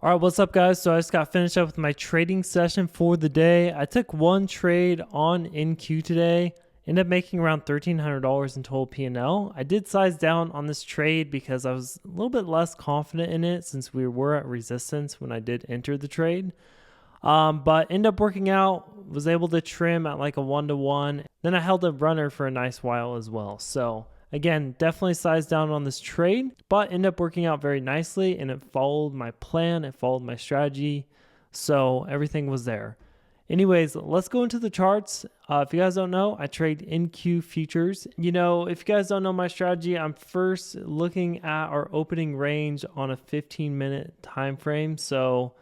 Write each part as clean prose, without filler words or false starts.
All right, what's up, guys? So I just got finished up with my trading session for the day. I took one trade on NQ today, ended up making around $1,300 in total P&L. I did size down on this trade because I was a little bit less confident in it since we were at resistance when I did enter the trade. But ended up working out, was able to trim at like a 1-to-1. Then I held a runner for a nice while as well. So again, definitely sized down on this trade, but ended up working out very nicely and it followed my plan. It followed my strategy. So everything was there. Anyways, let's go into the charts. If you guys don't know, I trade NQ futures. If you guys don't know my strategy, I'm first looking at our opening range on a 15-minute time frame. So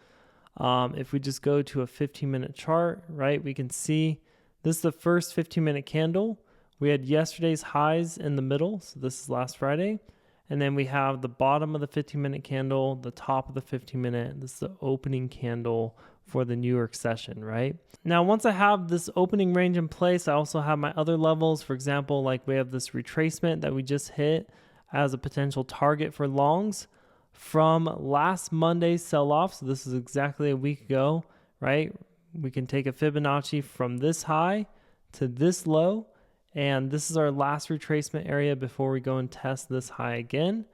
if we just go to a 15-minute chart, right, we can see this is the first 15-minute candle. We had yesterday's highs in the middle, so this is last Friday. And then we have the bottom of the 15-minute candle, the top of the 15-minute. This is the opening candle for the New York session, right? Now, once I have this opening range in place, I also have my other levels. For example, like we have this retracement that we just hit as a potential target for longs from last Monday's sell-off. So this is exactly a week ago, right? We can take a Fibonacci from this high to this low. And this is our last retracement area before we go and test this high again.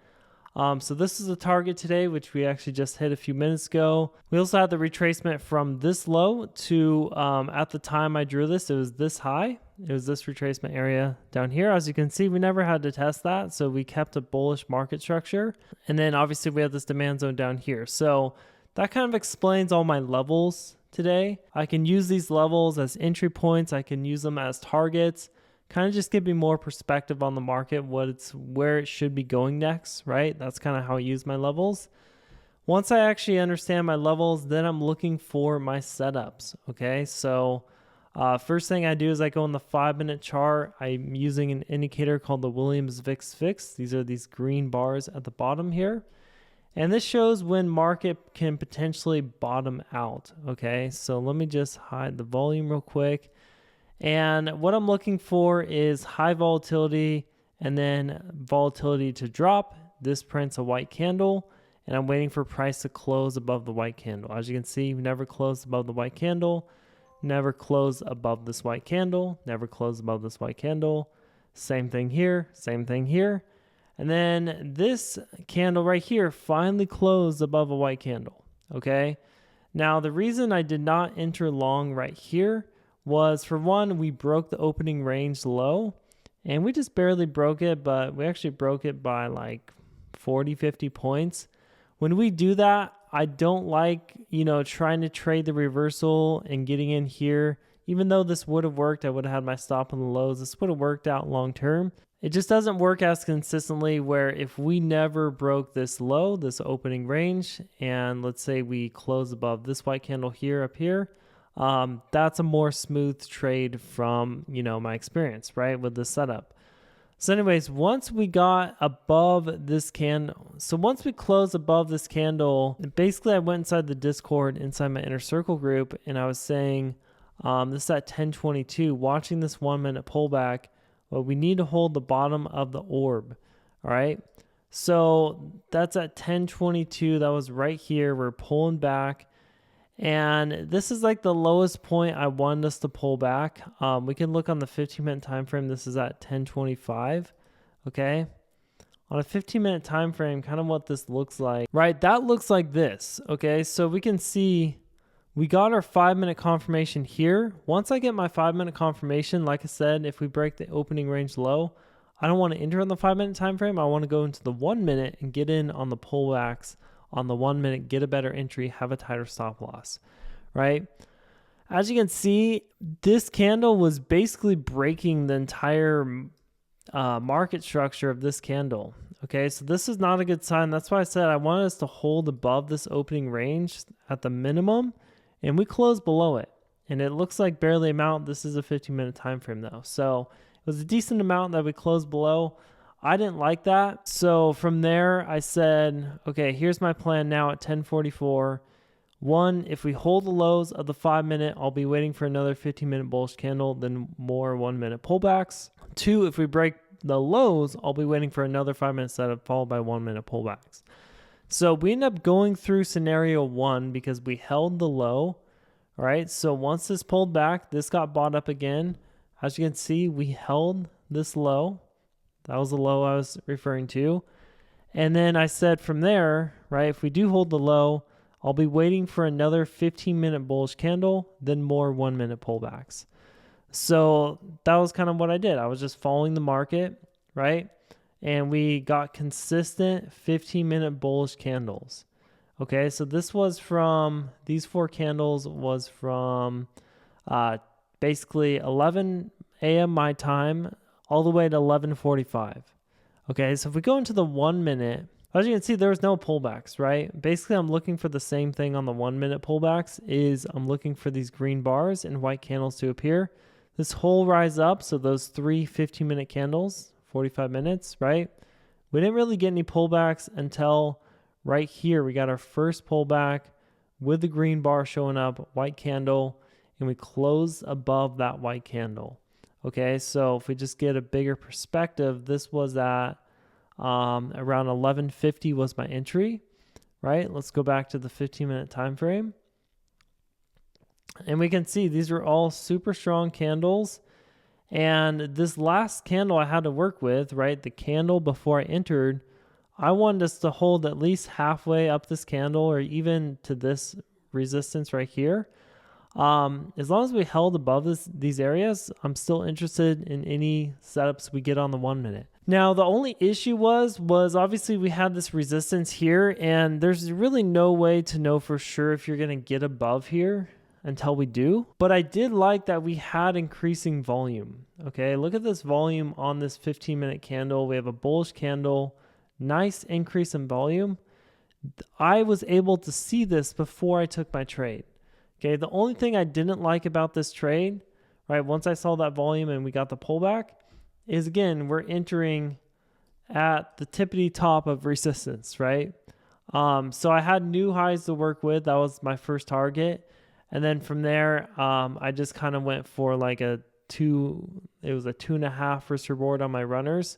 So this is a target today, which we actually just hit a few minutes ago. We also had the retracement from this low to, at the time I drew this, it was this high. It was this retracement area down here. As you can see, we never had to test that. So we kept a bullish market structure. And then obviously we have this demand zone down here. So that kind of explains all my levels today. I can use these levels as entry points. I can use them as targets. Kind of just give me more perspective on the market, where it should be going next, right? That's kind of how I use my levels. Once I actually understand my levels, then I'm looking for my setups, okay? So first thing I do is I go on the 5-minute chart. I'm using an indicator called the Williams VIX Fix. These are these green bars at the bottom here. And this shows when market can potentially bottom out, okay? So let me just hide the volume real quick. And what I'm looking for is high volatility and then volatility to drop. This prints a white candle and I'm waiting for price to close above the white candle. As you can see, never closed above the white candle, never closed above this white candle, never closed above this white candle. Same thing here, same thing here. And then this candle right here finally closed above a white candle, okay? Now, the reason I did not enter long right here was, for one, we broke the opening range low and we just barely broke it, but we actually broke it by like 40, 50 points. When we do that, I don't like, trying to trade the reversal and getting in here. Even though this would have worked, I would have had my stop on the lows. This would have worked out long term. It just doesn't work as consistently where if we never broke this low, this opening range, and let's say we close above this white candle here up here, that's a more smooth trade from, my experience, right, with this setup. So anyways, once we got above this candle, so once we closed above this candle, basically I went inside the Discord, inside my inner circle group, and I was saying, this is at 1022, watching this 1-minute pullback, but we need to hold the bottom of the orb, all right? So that's at 1022, that was right here, we're pulling back. And this is like the lowest point I wanted us to pull back. We can look on the 15-minute time frame. This is at 1025, okay? On a 15-minute time frame, kind of what this looks like, right? That looks like this, okay? So we can see we got our 5-minute confirmation here. Once I get my 5-minute confirmation, like I said, if we break the opening range low, I don't want to enter on the 5-minute time frame. I want to go into the 1-minute and get in on the pullbacks on the 1-minute, get a better entry, have a tighter stop loss, right? As you can see, this candle was basically breaking the entire market structure of this candle, okay? So this is not a good sign. That's why I said I wanted us to hold above this opening range at the minimum, and we closed below it. And it looks like barely amount. This is a 15-minute time frame though. So it was a decent amount that we closed below. I didn't like that. So from there, I said, okay, here's my plan now at 1044. One, if we hold the lows of the 5-minute, I'll be waiting for another 15-minute bullish candle, then more 1-minute pullbacks. Two, if we break the lows, I'll be waiting for another 5-minute setup followed by 1-minute pullbacks. So we end up going through scenario 1 because we held the low. All right, so once this pulled back, this got bought up again. As you can see, we held this low. That was the low I was referring to. And then I said from there, right, if we do hold the low, I'll be waiting for another 15-minute bullish candle, then more 1-minute pullbacks. So that was kind of what I did. I was just following the market, right? And we got consistent 15-minute bullish candles. Okay, so this was from, these 4 candles was from basically 11 a.m. my time all the way to 11:45. Okay, so if we go into the 1 minute, as you can see, there was no pullbacks, right? Basically, I'm looking for the same thing on the 1 minute pullbacks is I'm looking for these green bars and white candles to appear. This whole rise up, so those 3 15-minute candles, 45 minutes, right? We didn't really get any pullbacks until right here. We got our first pullback with the green bar showing up, white candle, and we closed above that white candle. Okay, so if we just get a bigger perspective, this was at around 11:50 was my entry, right? Let's go back to the 15-minute time frame. And we can see these are all super strong candles. And this last candle I had to work with, right, the candle before I entered, I wanted us to hold at least halfway up this candle or even to this resistance right here. As long as we held above these areas, I'm still interested in any setups we get on the 1 minute. Now, the only issue was obviously we had this resistance here, and there's really no way to know for sure if you're going to get above here until we do. But I did like that we had increasing volume. Okay, look at this volume on this 15-minute candle. We have a bullish candle, nice increase in volume. I was able to see this before I took my trade. Okay, the only thing I didn't like about this trade, right, once I saw that volume and we got the pullback, is again, we're entering at the tippity top of resistance, right? So I had new highs to work with. That was my first target. And then from there, I just kind of went for like it was a 2.5 risk reward on my runners.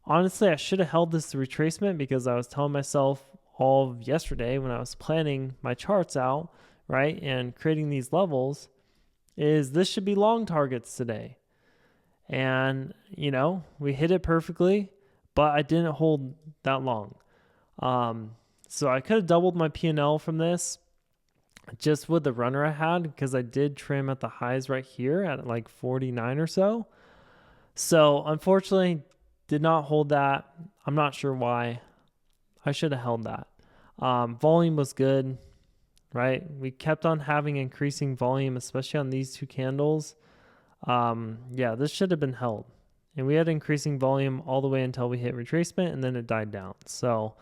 Honestly, I should have held this retracement because I was telling myself all of yesterday when I was planning my charts out, right, and creating these levels, is this should be long targets today. And, you know, we hit it perfectly, but I didn't hold that long. So I could have doubled my P&L from this just with the runner I had because I did trim at the highs right here at like 49 or so. So unfortunately, did not hold that. I'm not sure why. I should have held that. Volume was good. Right? We kept on having increasing volume, especially on these 2 candles. Yeah, this should have been held. And we had increasing volume all the way until we hit retracement and then it died down. So,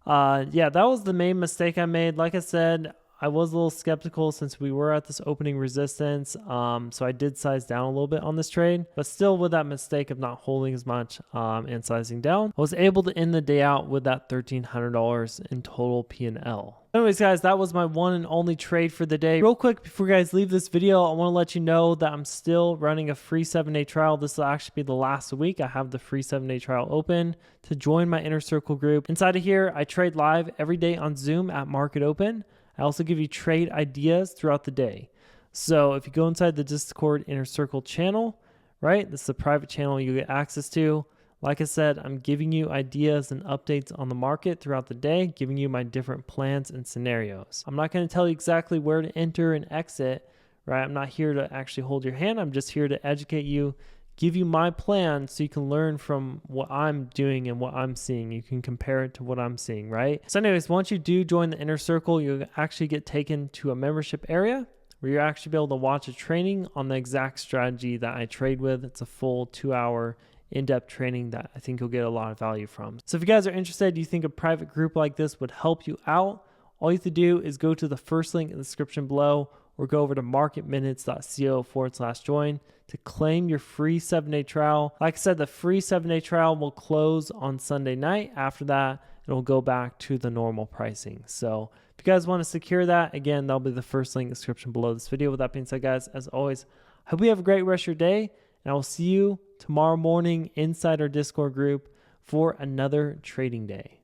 yeah, that was the main mistake I made. Like I said, I was a little skeptical since we were at this opening resistance. So I did size down a little bit on this trade, but still with that mistake of not holding as much and sizing down, I was able to end the day out with that $1,300 in total P&L. Anyways, guys, that was my one and only trade for the day. Real quick, before you guys leave this video, I want to let you know that I'm still running a free 7-day trial. This will actually be the last week. I have the free 7-day trial open to join my Inner Circle group. Inside of here, I trade live every day on Zoom at Market Open. I also give you trade ideas throughout the day. So if you go inside the Discord Inner Circle channel, right, this is a private channel you get access to. Like I said, I'm giving you ideas and updates on the market throughout the day, giving you my different plans and scenarios. I'm not going to tell you exactly where to enter and exit, right? I'm not here to actually hold your hand. I'm just here to educate you, give you my plan so you can learn from what I'm doing and what I'm seeing. You can compare it to what I'm seeing, right? So anyways, once you do join the Inner Circle, you'll actually get taken to a membership area where you'll actually be able to watch a training on the exact strategy that I trade with. It's a full 2-hour in-depth training that I think you'll get a lot of value from. So if you guys are interested, you think a private group like this would help you out, all you have to do is go to the first link in the description below or go over to marketminutes.co/join to claim your free 7-day trial. Like I said, the free 7-day trial will close on Sunday night. After that, it'll go back to the normal pricing. So if you guys want to secure that, again, that'll be the first link in the description below this video. With that being said, guys, as always, I hope you have a great rest of your day, and I will see you tomorrow morning inside our Discord group for another trading day.